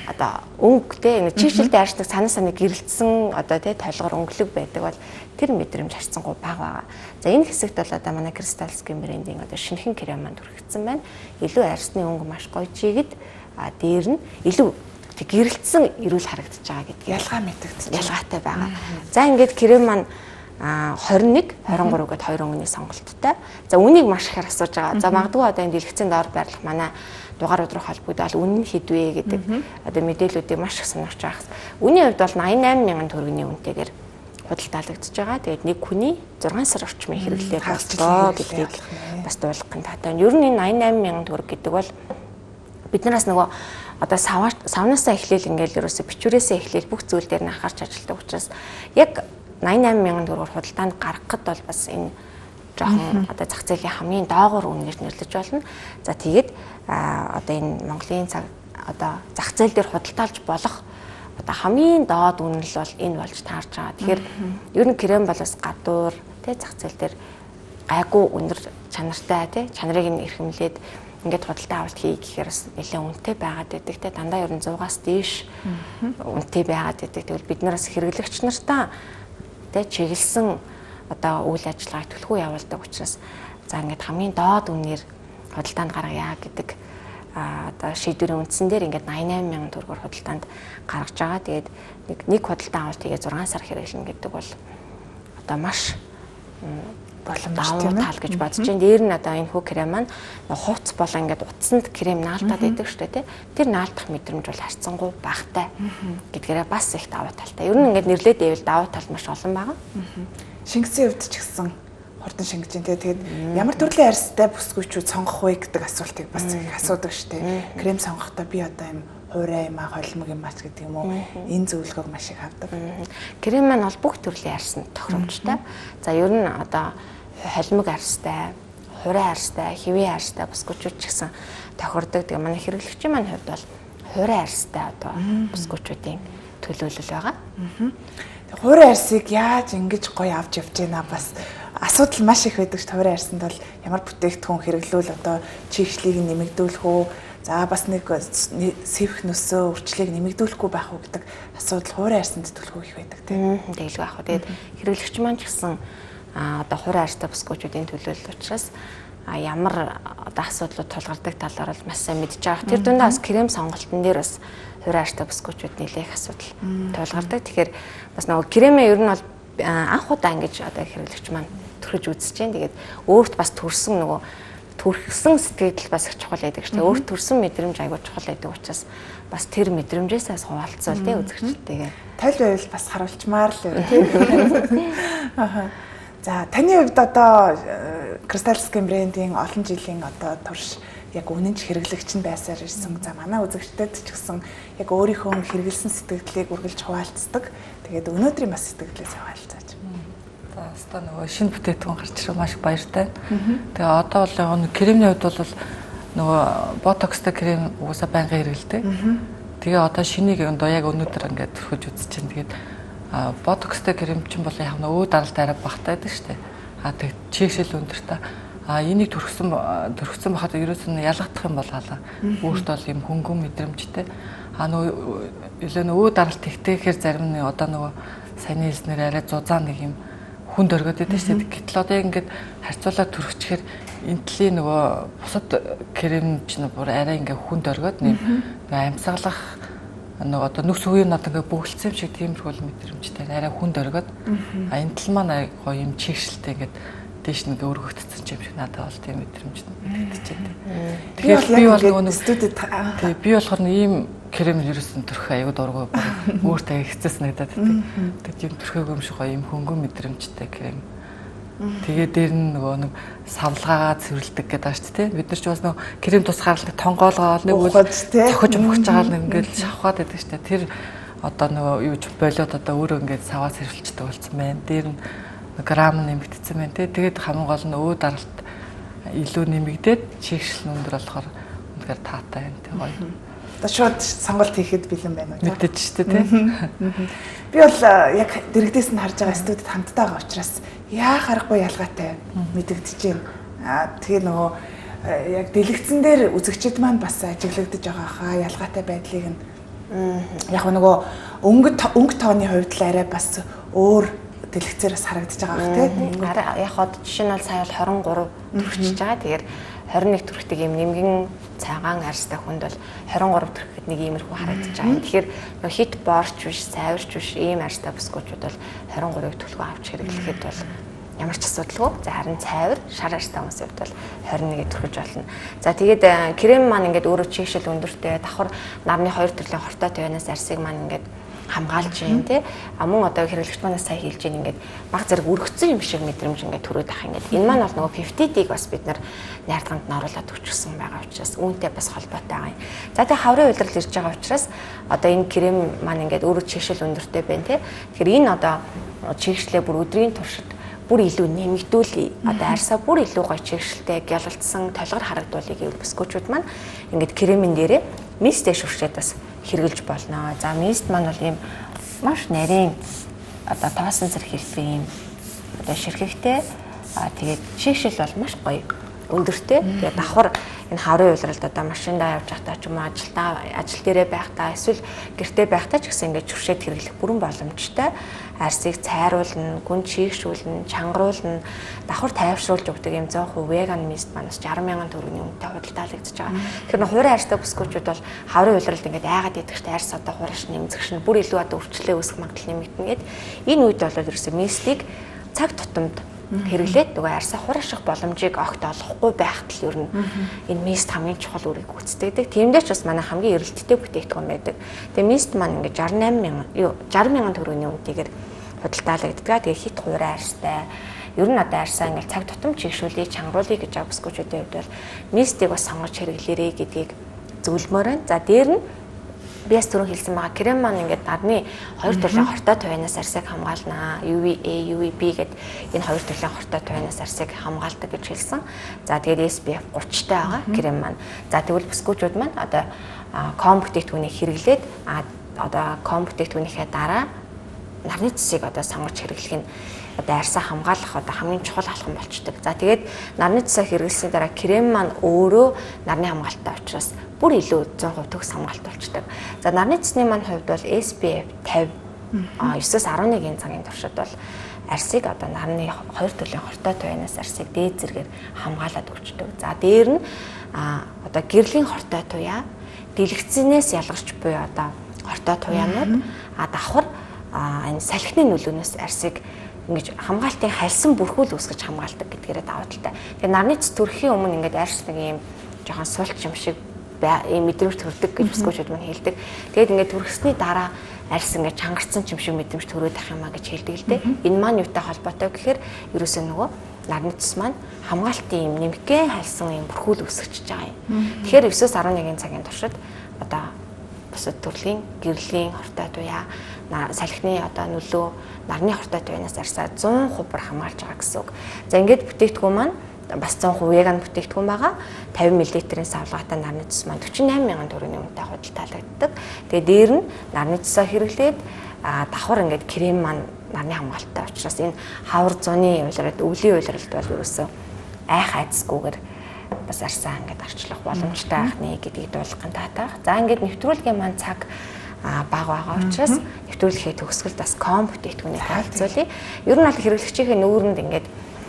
[SPEAKER 2] одоо өнгөтэй нэг чигшилтэй арчдаг санаа санаа гэрэлтсэн одоо тий толгор өнгөлөг байдаг бол тэр мэдрэмж харьцангуй бага байгаа. За энэ хэсэгт бол одоо манай Крystалsky брэндийн одоо шинэхэн крем маань түрхэгдсэн байна. Илүү арьсны өнгө маш гоё жигэд дээр нь илүү гэрэлтсэн эрүүл харагдаж байгаа гэдгийг
[SPEAKER 1] ялгаа мэдэгдэж
[SPEAKER 2] ялгаатай байгаа. За ингээд крем маань 21, 23 гэдэг хоёр өнгөний сонголттой. За үнийг маш ихээр асууж байгаа. За магадгүй одоо энэ дэлгэцийн доор байрлах манай дугаарууд руу холбогдоод үнэ нь хэдвэ гэдэг одоо мэдээллүүдийг маш их сонирхож байгаа. Үнийн хувьд бол 88 мянган төгрөгийн үнэтэйгээр худалдаалагдчихж байгаа. Тэгээд нэг хүний 6 сар орчмын хэрэглээр боллоо гэдгийг бас дуулгахын таатай. Ер нь энэ 88 мянган төгрөг гэдэг бол биднээс нөгөө одоо савнаасаа эхлээл ингээл ерөөсө бичвэрээсээ эхлээл бүх зүйл дээр нь анхаарч ажилладаг учраас яг 88 мянган төгрөгөөр худалдаанд гаргахад бол бас энэ жоохон одоо зах зээлийн хамгийн доогуур үнээр нэрлэж болно. За тэгээд одоо энэ Монголын одоо зах зээл дээр худалдаалж болох одоо хамгийн доод үнэ л бол энэ болж таарч байгаа. Тэгэхээр ер нь крем бол бас гадуур тий зах зээл дээр гайгүй өндөр чанартай тий чанарыг нь эрхэмлээд ингээд худалдаа авалт хий гэхээр бас нэлээд үнэтэй байгаад байдаг те дандаа ер нь 100-аас дээш үнэтэй байгаад байдаг. Тэгвэл бид нараас хэрэглэгч нартаа те чиглэсэн одоо үйл ажиллагааг төлхөө явуулдаг учраас за ингээд хамгийн доод үнээр худалдаанд гаргая гэдэг одоо шийдвэрийн үндсэн дээр ингээд 88 мянган төгрөгөөр худалдаанд гаргаж байгаа. Тэгээд нэг худалдаа авалт тэгээ 6 сар хэрэглэнэ гэдэг бол одоо маш боломжтой тал гэж бодож байна. Дээр нь одоо энэ хүү крем маань хувц болон ингээд утсанд крем наалтаад байдаг шүү дээ тий. Тэр наалтах мэдрэмж бол харьцангуй багтай гэдгээрээ бас их давуу талтай. Ер нь ингээд нэрлээд байвал давуу тал маш олон байгаа.
[SPEAKER 1] Шингэсэн хувьд ч гэсэн хурдан шингэж дээ. Тэгээд ямар төрлийн арьстай бүсгүйчүүд сонгох вэ гэдэг асуултыг бас их асуудаг шүү дээ. Крем сонгохдоо би одоо юм хуурай юм холимог юм ач гэдэг юм уу энэ зөвлөгөөг маш их авдаг.
[SPEAKER 2] Крем маань бол бүх төрлийн арьсанд тохиромжтой. За ер нь одоо холимог арьстай, хуурай арьстай, хэвийн арьстай бүсгүүчүүд ч гэсэн тохирдог. Тэгээ манай хэрэглэгчийн маань хувьд бол хуурай арьстай одоо бүсгүүчүүдийн төлөөлөл байгаа.
[SPEAKER 1] Хуурай арьсыг яаж ингэж гоё авч явж байна бас асуудал маш их байдаг ш. Хуурай арьсанд бол ямар бүтээгдэхүүн хэрэглүүл одоо чийгшлийг нэмэгдүүлэх үү, за бас нэг сэвх нөсөө үрчлийг нэмэгдүүлэхгүй байх уу гэдэг асуудал хуурай арьсанд төлхөө их байдаг тийм.
[SPEAKER 2] Тэгэлгүй байх уу. Тэгээд хэрэглэгч маань ч гэсэн одоо хуурай арьстай бүсгүүчүүдийн төлөөлөл учраас ямар одоо асуудлууд тулгардаг талаар бол маш сайн мэдж байгаа. Тэр дундаа бас крем сонголтын дээр бас хуурай арьстай бүсгүүчүүд нэлээх асуудал тулгардаг. Тэгэхээр бас нөгөө кремээ ер нь бол анх удаа ингэж одоо хэрэглэгч маань төрөж үзэж байна. Тэгээд өөрт бас төрсөн сэтгэл бас их чухал байдаг шүү дээ. Өөрт төрсөн мэдрэмж айгүй чухал байдаг учраас бас тэр мэдрэмжээсээ хуваалцвал тий үзэгчтэйгээ.
[SPEAKER 1] Тойл байвал бас харуулчмаар л байна. За таны хувьд одоо Crystal-Skin брендийн олон жилийн одоо турш яг үнэнч хэрэглэгч нь байсаар ирсэн. За манай үзэгчдэд ч гэсэн яг өөрийнхөө хэрэгэлсэн сэтгэлдлийг үргэлж хуваалцдаг. Тэгээд өнөөдрийн бас сэтгэлдээс хуваалцаач.
[SPEAKER 3] За өстой нөгөө шинэ бүтээгдэхүүн гарч ирэх маш баяртай. Тэгээ одоо бол кремний хувьд бол нөгөө ботокстай крем угаасаа байнга хэрэгэлдэг. Тэгээ одоо шинийг яг өнөөдөр ингээд төрхөж үзэж байна. Тэгээд ботокстай крем чинь бол яг нөгөө даралт арай багтаа байдаг шүү дээ. Тэгээд чийгшэл өндөртэй. Энийг төрхсөн бахад ерөөсөн ялгадах юм бол хаалаа. Өөртөө бол юм хөнгөн мэдрэмжтэй. Нөгөө даралт ихтэйхээр зарим нь одоо нөгөө сайн хэлснээр арай зузаан нэг юм хүнд өргөд байдаг шүү дээ. Гэтэл одоо ингээд харьцуулаад төрчихээр энтлийн нөгөө бусад крем чинь бүр арай ингээд хүнд өргөд нэг амьсгалах нөгөө одоо нүкс үеийн над ингээд бөглөсөн юм шиг тиймэрхүү мэдрэмжтэй арай хүнд өргөд. Энтэл маань гоё юм чигшэлтэй ингээд дэш нэг өргөгдсөн юм шиг надад бол тийм мэдрэмж мэдчихэв. Тэгэхээр би бол нөгөө студид би болохоор ийм крем ерөөсөн төрөх аягүй дургуй өөртөө хэцээс надад тэгээд юм төрхөг юм шиг гоё юм хөнгөн мэдрэмжтэй крем. Тэгээд дээр нь нөгөө нэг савлгаа цэвэрлдэг гэдэг ааш тий. Бид нар ч бас нөгөө крем тусгаар нэг тонгоолгоод нэг цохиж өмгөж байгаа нэг ингээд шавхаад байдаг шүү дээ. Тэр одоо нөгөө юу ч болоод одоо өөрөө ингээд саваа цэвэрлждэг болсон байна. Дээр нь грамм нэмэгдсэн байна тий. Тэгээд хамгийн гол нь өө даралт илүү нэмэгдээд чигшил өндөр болохоор үнэхээр таатай байна тий гоё.
[SPEAKER 1] Одоо шууд сонголт хийхэд бэлэн байна уу?
[SPEAKER 3] Мэдээж шүү дээ тий.
[SPEAKER 1] Би бол яг дэрэгдээс нь харж байгаа студид хамтдаа байгаа учраас яах аргагүй ялгаатай мэдэгдэж байна. Тэгээ нөгөө яг дэлгэцэн дээр үзэгчд маань бас ажиглагдаж байгаа хаа ялгаатай байдлыг нь яг нөгөө өнгө тооны хувьд л арай бас өөр дэлгэцээрээс харагдаж байгаа бах тийм.
[SPEAKER 2] Яг хад жишээ нь бол сая бол 23 төрчихж байгаа. Тэгэхээр 21 төрхтэй юм нэмгэн цагаан арьстай хүнд бол 23 төрөхөд нэг иймэрхүү харагдаж байгаа. Тэгэхээр нөгөө хит борч биш, сайварч биш ийм арьстай бүсгүүчүүд бол 23-ыг төлхөө авч хэрэглэхэд бол ямар ч асуудалгүй. За харин цайвар, шар арьстай хүмүүсийн хувьд бол 21-ийг түрхэж болно. За тэгээд крем маань ингээд өөрөө чийгшил өндөртэй давхар нарны 2 төрлийн хортой тавианаас арьсыг маань ингээд хамгаалж байна тий. Мөн одоо хэрэглэгч манаас сая хэлж ийн ингээд баг зэрэг өргөцсөн юм шиг мэдрэмж ингээд төрөөд ах ингээд. Энэ маань бол нөгөө 50-ийг бас бид нар найрдганд нь оруулаад өчгсөн байгаа учраас үүнтэй бас холбоотой байгаа юм. За тэгээ хаврын улирал ирж байгаа учраас одоо энэ крем маань ингээд өөрөө чийгшил өндөртэй байна тий. Тэгэхээр энэ одоо чийгшлээ бүр өдрийн туршид бүр илүү нэмэгдүүлээ. Одоо арьсаа бүр илүү гоё чийгшилтэй гялалцсан толгор харагдуулъя гэвэл бүсгүүчүүд маань ингээд кремийн дээрээ мистэ шүршээд бас хэрглэж болно. За мист маань бол ийм маш нарийн одоо тоосон зэрэг хэлбэр ийм одоо ширхэгтэй. Тэгээд чийгшил бол маш гоё өндөртэй. Тэгээд давхар энэ хаврын улиралд одоо машиндаа явж байхдаа ч юм уу ажил дээрээ байхдаа эсвэл гэртээ байхдаа ч гэсэн ингээд шүршээд хэрэглэх бүрэн боломжтой. Арьсыг цайруулна, гүн чийгшүүлнэ, чангаруулна, давхар тайвшруулж өгдөг юм 100% веган мист маань 60,000 төгрөгийн үнэтэй худалдаалагдаж байгаа. Тэгэхээр хуурай арьстай бүсгүүчүүд бол хаврын улиралд ингээд айгаад идэх чинь арьс одоо хуурайш нэмзэх шин бүр илүү одоо өвчлөө үүсэх магадлал нэмэгдэнэ гэд энэ үед бол ерөөсөө мистийг цаг тутамд хэрэглээд нөгөө арьсаа хурааших боломжийг огт олохгүй байхад л ер нь энэ мист хамгийн чухал үрийг гүйцэтгэдэг. Тиймдээ ч бас манай хамгийн эрэлттэй бүтээгдэхүүн байдаг. Тэгээ мист маань ингээд 60,000 төгрөгийн үнэтэйгээр худалдаалагддаг. Тэгээ хит хуурай арьстай. Ер нь одоо арьсаа ингээд цаг тутам чийгшүүлээ, чангаруулъя гэж байгаа бүсгүүчүүдийн хувьд бол мистийг бас сонгож хэрэглээрэй гэдгийг зөвлөмөр байна. За дээр нь би бас түрүү хэлсэн байгаа крем маань ингээд нарны 2 төрлийн хортой тавианаас арьсыг хамгаална. UVA, UVB гэдэг энэ 2 төрлийн хортой тавианаас арьсыг хамгаалдаг гэж хэлсэн. За тэгээд SPF 30-тай байгаа крем маань. За тэгвэл бүсгүүчүүд маань одоо ком бүтээгдэхүүнийг хэрэглээд одоо ком бүтээгдэхүүнийхээ дараа нарны цэсийг одоо сонгож хэрэглэх нь одоо арьсаа хамгаалах одоо хамгийн чухал алхам болчдөг. За тэгээд нарны цэсээ хэрэглэсний дараа крем маань өөрөө нарны хамгаалалттай учраас бүр илүү 100% төгс хамгаалт болчдөг. За нарны цэсний маань хувьд бол SPF 50 9-с 11-ийн цагийн туршид бол арьсыг одоо нарны 2 төрлийн хортой тавианаас арьсыг дээд зэргээр хамгаалаад өгчдөг. За дээр нь одоо гэрлийн хортой туяа, дэлгэцнээс ялгарч буй одоо хортой туяанууд давхар энэ салхины нөлөөнөөс арьсыг ингэж хамгаалтын хальсан бүрхүүл үүсгэж хамгаалдаг гэдгээрээ даваа талтай. Тэгээ нарны цэс төрөхийн өмнө ингээд арьс нэг юм жоохон суулч юм шиг ийм мэдрэмж төрдөг гэж бүсгүүчүүд маань хэлдэг. Тэгээд ингээд төрөхсний дараа арьс ингээд чангарсан юм шиг мэдрэмж төрөөд ах юмаа гэж хэлдэг л дээ. Энэ маань юутай холбоотой гэхээр ерөөсөө нөгөө нарны цэс маань хамгаалтын юм нэмгэн хальсан юм бүрхүүл үүсгэж байгаа юм. Тэгэхээр 9-с 11-ийн цагийн туршид одоо бусад төрлийн гэрлийн хортой туяа салхины одоо нөлөө нарны хортой туянаас арьсаа 100% хамгаалж байгаа гэсэн үг. За ингээд бүтээгдэхүүн маань бас 100% веган бүтээгдэхүүн байгаа. 50 мл-ийн савлгаатай нарны цэс маань 48,000 төгрөгийн үнэтэй худалдаалагддаг. Тэгээ дээр нь нарны цэсээ хэрэглээд давхар ингээд крем маань нарны хамгаалалттай учраас энэ хавар зуны улиралд өвлийн улиралд бол ерөөсөө айх айцсгүйгээр бас арьсаа ингээд арчлах боломжтой байх нэ гэдгийг дуулган таатах. За ингээд нэвтрүүлгийн маань цаг бага байгаа учраас нэвтрүүлэхээ төгсгөлд бас ком бүтээгдэхүүнийг хаалцуулъя. Ер нь бол хэрэглэгчийн нүүрэнд ингээд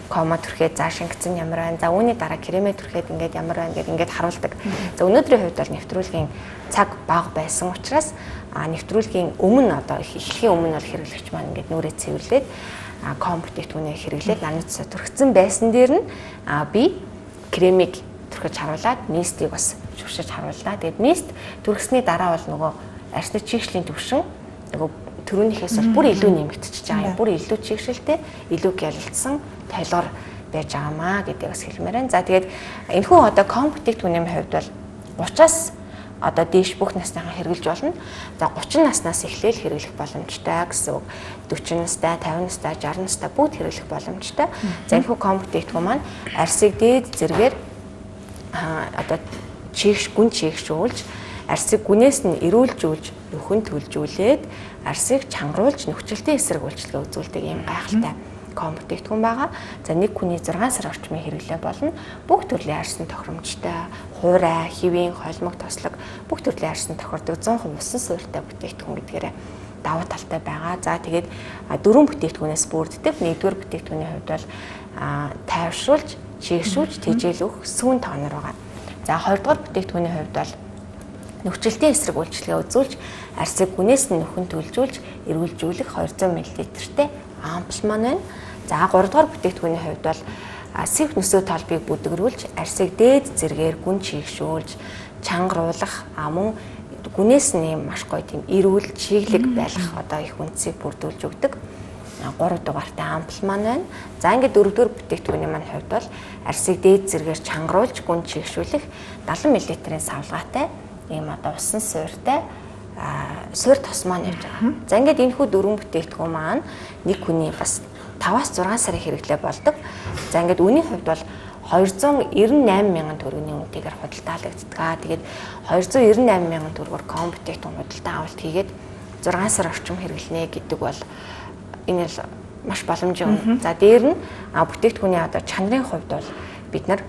[SPEAKER 2] кома түрхээд за шингэцэн ямар байна. За үүний дараа кремэ түрхээд ингээд ямар байна гэдээ ингээд харуулдаг. За өнөөдрийн хувьд бол нэвтрүүлгийн цаг бага байсан учраас нэвтрүүлгийн өмнө одоо эхлэхийн өмнө бол хэрэглэгч маань ингээд нүрээ цэвэрлээд ком бүтээгдэхүүнийг хэрэглээд нарны цэсээ түрхсэн байсан дээр нь би кремийг түрхэж харуулад мистийг бас шүршиж харууллаа. Тэгээд мист түрхсний дараа бол нөгөө арьсны чийгшлийн төвшин нөгөө төрөөнийхээс бол бүр илүү нэмэгдчихэж байгаа юм. Бүр илүү чийгшилтэй, илүү гялалцсан толгор байж байгаамаа гэдгийг бас хэлмээр байна. За тэгээд энэхүү одоо ком бүтээгдэхүүний хувьд бол 30-аас одоо дээш бүх насныхан хэрэглэж болно. За 30 наснаас эхлээл хэрэглэх боломжтой гэсэн үг. 40 настай, 50 настай, 60 настай бүгд хэрэглэх боломжтой. За энэхүү ком бүтээгдэхүүн маань арьсыг дээд зэргээр одоо гүн чийгшүүлж, арьсыг гүнээс нь эрүүлжүүлж, нөхөн төлжүүлээд арьсыг чангаруулж, нөхцөлтэй эсрэг үйлчлэгээ үзүүлдэг юм гайхалтай ком бүтээгдэхүүн байгаа. За нэг хүний 6 сар орчмын хэрэглээ болно. Бүх төрлийн арьсны тохиромжтой, хуурай, хэвийн, холимог, тослог бүх төрлийн арьсны тохирдог 100% усан суурьтай бүтээгдэхүүн гэдгээрээ даваа талтай байгаа. За тэгээд дөрвөн бүтээгдэхүүнээс бүрддэг. Нэгдүгээр бүтээгдэхүүний хувьд бол тайвшруулж, чийгшүүлж, тэжээл өгөх сүүн тоонор байгаа. За хоёрдугаар бүтээгдэхүүний хувьд бол нөхцөлтэй эсрэг үйлчлэгээ үзүүлж, арьсыг гүнээс нь нөхөн төлжүүлж, эрүүлжүүлэх 200 мл-тэй ампул маань байна. За 3 дугаар бүтээгдэхүүний хувьд бол сэвх нөсөө толбыг бүдгэрүүлж, арсыг дээд зэргээр гүн чийгшүүлж, чангаруулах, мөн гүнээс нэм маш гоё тийм эрүүл чиглэг байлгах одоо их үндсийг бүрдүүлж өгдөг. 3 дугаартай ампул маань байна. За ингээд 4 дугаар бүтээгдэхүүний маань хувьд бол арсыг дээд зэргээр чангаруулж, гүн чийгшүүлэх 70 мл-ийн савлгаатай ийм одоо усан суурьтай суур тос маань явж байгаа. За ингээд энэхүү 4 бүтээгдэхүүн маань нэг хүний бас 5-6 сарын хэрэглээ болдог. За ингээд үнийн хувьд бол 298 мянган төгрөгийн үнэтэйгээр худалдаалагддаг. Тэгээд 298 мянган төгрөгөөр ком бүтээгдэхүүн худалдаа авалт хийгээд 6 сар орчим хэрэглэнэ гэдэг бол энэ л маш боломжтой. За дээр нь бүтээгдэхүүний одоо чанарын хувьд бол бид нар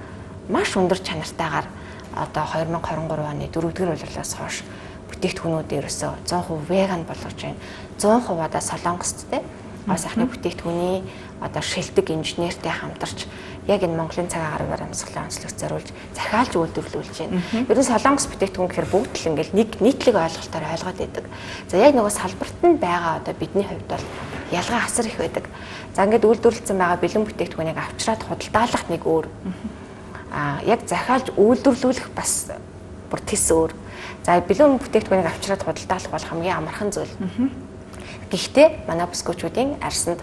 [SPEAKER 2] маш өндөр чанартайгаар одоо 2023 оны 4-р улирлаас хойш бүтээгдэхүүнүүд ерөөсөө 100% веган болгож байна. 100% одоо солонгостой гоо сайхны бүтээгдэхүүний одоо шилдэг инженертэй хамтарч яг энэ Монголын цагаан гарыг баримтлагын онцлогт зориулж захиалж үйлдвэрлүүлж байна. Ер нь солонгос бүтээгдэхүүн гэхээр бүгд л ингээл нэг нийтлэг ойлголтоор ойлгоод байдаг. За яг нөгөө салбарт нь байгаа одоо бидний хувьд бол ялгаа асар их байдаг. За ингээд үйлдвэрлэлсэн байгаа бэлэн бүтээгдэхүүнийг авчраад худалдаалах нэг өөр. Яг захиалж үйлдвэрлүүлэх бас бүр тис өөр. За бэлэн бүтээгдэхүүнийг авчраад худалдаалах бол хамгийн амархан зүйл. Гэхдээ манай бүсгүүчүүдийн арсанд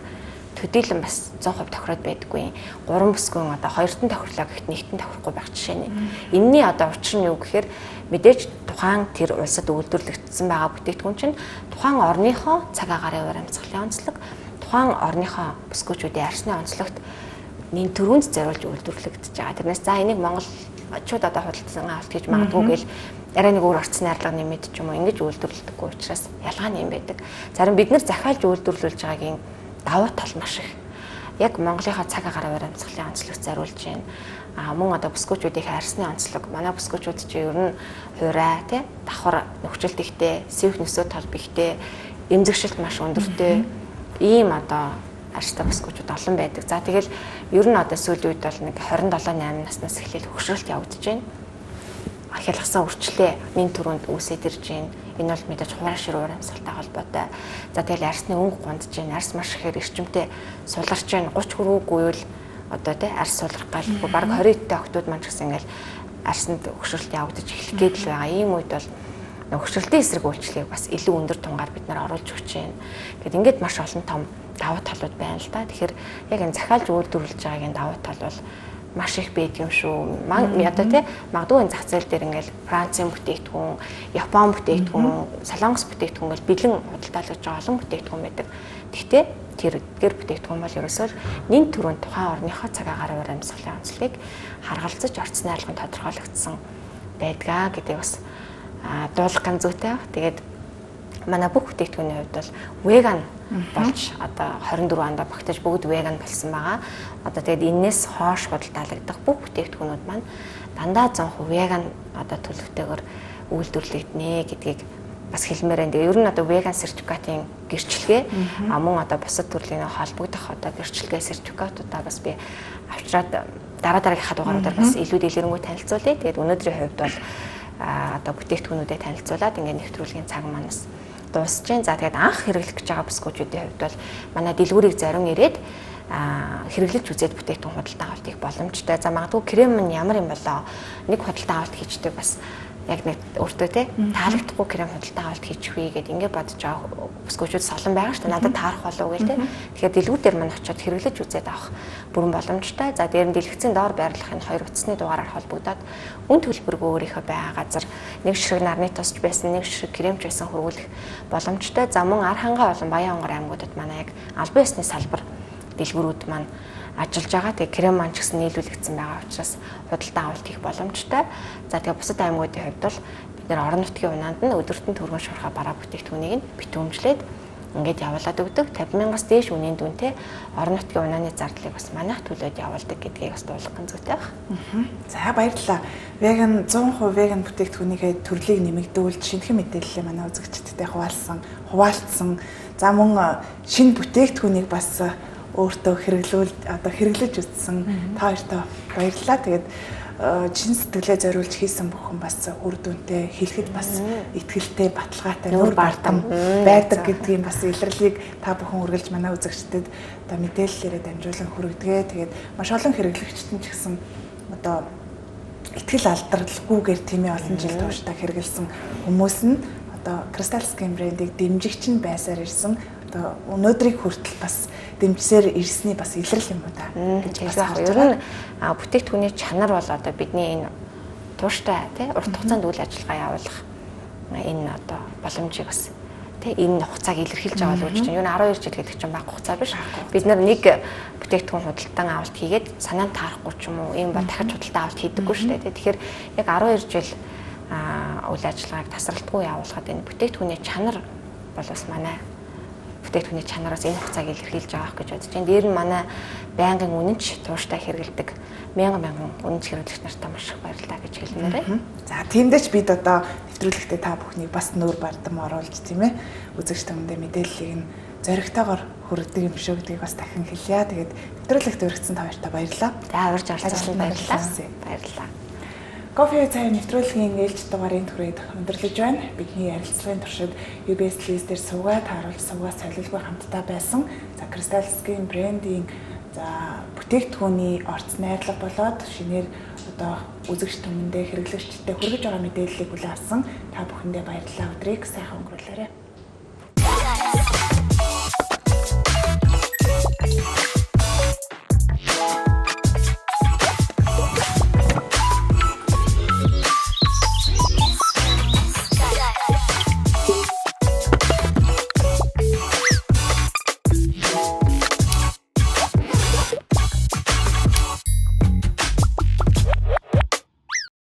[SPEAKER 2] төдийлөн бас 100% тохироод байдаггүй. 3 бүсгүүн одоо 2-т тохирлоо гэхэд 1-т тохирохгүй байх жишээ нь. Энэний одоо учир нь юу гэхээр мэдээж тухайн тэр улсад үйлдвэрлэгдсэн байгаа бүтээгдэхүүн чинь тухайн орныхоо цаг агарын баримтлагын онцлог, тухайн орныхоо бүсгүүчүүдийн арсны онцлогт нэн төрөнд зориулж үйлдвэрлэгдэж байгаа. Тэрнээс за энийг монголчууд одоо худалдан авалт хийж магадгүй гэл арай нэг өөр орцны арга нэмэд ч юм уу ингэж үйлдвэрлэдэггүй учраас ялгаа нэм байдаг. Зарим бид нар захиалж үйлдвэрлүүлж байгаагийн давуу тал маш их. Яг Монголынхаа цаг агаар баримтлагын онцлогт зориулж байна. Мөн одоо бүсгүүчүүдийн арсны онцлог. Манай бүсгүүчүүд чинь ер нь хуурай тий давхар нөхцөлт ихтэй, сэвх нөсөө толб ихтэй, эмзэгшилт маш өндөртэй. Ийм одоо арстай бүсгүүчүүд олон байдаг. За тэгэл ер нь одоо сүүлийн үед бол нэг 27-8 наснаас эхлээл хөгшрөлт явагдаж байна. Ахиалгасан үрчлээ нэн төрөнд үүсээд ирж байна. Энэ бол мэдээж хуурай ширүү баримтлагтай холбоотой. За тэгэл арсны өнгө гондж байна. Арс маш ихээр эрчимтэй суларч байна. 30 хүрээгүй бол одоо тий арс сулрах гал баг 20-т октод маань ч гэсэн ингээл арсанд хөгшрөлт явагдаж эхлэх гээд л байгаа. Ийм үед бол хөгшрөлтийн эсрэг үйлчлэгийг бас илүү өндөр тунгаар бид нар оруулж өгч байна. Гэт ингээд маш олон том давуу талууд байна л да. Тэгэхээр яг энэ захиалж үйлдвэрлэж байгаагийн давуу тал бол маш их байд юм шүү. Одоо тий магадгүй энэ зах зээл дээр ингээл Францын бүтээгдэхүүн, Япон бүтээгдэхүүн, Солонгос бүтээгдэхүүн гэл бэлэн худалдаалж байгаа олон бүтээгдэхүүн байдаг. Гэхдээ тэр бүтээгдэхүүн бол ерөөсөө нэн төрөнд тухайн орныхоо цаг агаар баримтлагын онцлогийг харгалзаж орцны алганд тодорхойлогдсон байдгаа гэдэг бас дуулах ган зүйтэй. Тэгээд манай бүх бүтээгдэхүүний хувьд бол веган болж одоо 24 онд багтаж бүгд веган болсон байгаа. Одоо тэгээд энэс хойш худалдаалагдах бүх бүтээгдэхүүнүүд маань дандаа 100% веган одоо төлөвтэйгээр үйлдвэрлэгдэнэ гэдгийг бас хэлмээр энэ. Ер нь одоо веган сертификатын гэрчлэгээ мөн одоо бусад төрлийн холбогдох одоо гэрчлэгээ сертификатуудаа бас би авчраад дараагийнхаа дугааруудаар бас илүү дэлгэрэнгүй танилцуулъя. Тэгээд өнөөдрийн хувьд бол одоо бүтээгдэхүүнүүдэд танилцуулаад ингээд нэвтрүүлгийн цаг манаас дуусж байна. За тэгээд анх хэрэглэх гэж байгаа бүсгүүчүүдийн хувьд бол манай дэлгүүрийг зарим ирээд хэрэглэж үзээд бүтээгдэхүүн худалдаа авалт хийх боломжтой. За магадгүй крем нь ямар юм болоо нэг худалдаа авалт хийждэг бас яг нэг өөртөө те таалагдахгүй крем худалдаа авалт хийчих вэ гэдээ ингээд бодож байгаа бүсгүүчүүд солон байгаа шүү дээ. Надад таарах болов уу гээл те. Тэгэхээр дэлгүүр дээр мань очиод хэрэглэж үзээд авах бүрэн боломжтой. За дээр нь дэлгэцийн доор байрлах энэ хоёр утасны дугаараар холбогдоод үн төлбөргүй өөрийнхөө байгаа газар нэг ширхэг нарны тосч байсан, нэг ширхэг кремч байсан хөрвүүлэх боломжтой. За мөн ар хангаа болон Баян-Онгор аймагуудад манай яг албан ёсны салбар дэлгүүрүүд маань ажиллаж байгаа. Тэгээ крем маань ч гэсэн нийлүүлэгдсэн байгаа учраас худалдаа авалт хийх боломжтой. За тэгээ бусад аймагуудын хувьд бол бид нэр орон нутгийн унаанд нь өдөртөн түргэн шуурхай бараа бүтээгдэхүүнийг нь битүүмжлээд ингээд явуулаад өгдөг. 50,000-аас дээш үнийн дүнтэй орон нутгийн унааны зардлыг бас манайх төлөөд явуулдаг гэдгийг бас дуулах гэн зүйтэй байна.
[SPEAKER 1] За баярлалаа. Веган 100% веган бүтээгдэхүүнийхээ төрлийг нэмэгдүүлж шинэхэн мэдээллээ манай үзэгчдэд хуваалцсан. За мөн шинэ бүтээгдэхүүнийг бас өөртөө хэрэглэж үзсэн та хоёртоо баярлалаа. Тэгээд чин сэтгэлээ зориулж хийсэн бүхэн бас үр дүнтэй, хэлэхэд бас итгэлтэй, баталгаатай, нүүр бардам байдаг гэдгийн бас илэрлийг та бүхэн үргэлж манай үзэгчдэд одоо мэдээллээрээ дамжуулан хүргэдэг. Тэгээд маш олон хэрэглэгчтэн ч гэсэн одоо итгэл алдралгүйгээр тийм ээ олон жил тууштай хэрэгэлсэн хүмүүс нь одоо Crystal Skin брендийг дэмжигч нь байсаар ирсэн. Одоо өнөөдрийг хүртэл бас дэмжсээр ирсний бас илрэл юм уу та гэж бас харж
[SPEAKER 2] Ер
[SPEAKER 1] байгаа.
[SPEAKER 2] нь бүтээгдэхүүний чанар бол одоо бидний энэ тууштай тий урт хугацаанд үйл ажиллагаа явуулах энэ одоо боломжийг бас тий энэ хугацааг илэрхийлж байгаа л үүж чинь. Юу н 12 жил гэдэг чинь бага хугацаа биш. Бид нар нэг бүтээгдэхүүн худалдан авалт хийгээд санаанд таарахгүй ч юм уу ийм ба дахиж худалдан авалт хийдэггүй шүү дээ. Тэгэхээр яг 12 жил үйл ажиллагааг тасралтгүй явуулахад энэ бүтээгдэхүүний чанар бол бас манай бүтээгдэхүүний чанараас энэ хугацааг илэрхийлж байгаа гэж бодож байна. Дээр нь манай байнгын үнэнч тууштай хэрэгэлдэг мянган үнэнч хэрэглэгч нартай маш их баярлалаа гэж хэлмээрээ.
[SPEAKER 1] За тиймдээ ч бид одоо нэвтрүүлэгтээ та бүхнийг бас нүүр бардам оруулж тийм ээ үзэгчдэндээ мэдээллийг нь зоригтойгоор хүргэдэг юм шүү гэдгийг бас дахин хэлье. Тэгээд нэвтрүүлэгт өргөцсөн та хоёртаа баярлалаа.
[SPEAKER 2] За урьж оролцсон баярлалаа. Баярлалаа.
[SPEAKER 1] Кофе цай нэвтрүүлгийн ээлж дугаарын түрээд өндөрлөж байна. Бидний ярилцлагын туршид UBS List дээр суугаад харуулж суугаа солилгүй хамтдаа байсан. За Crystal Skin брендийн за бүтээгдэхүүний орц найрлага болоод шинээр одоо үзэгч түмэндээ хэрэглэгчдэд хүргэж байгаа мэдээллийг хүлээн авсан та бүхэндээ баярлалаа. Өдрийг сайхан өнгөрүүлээрэй.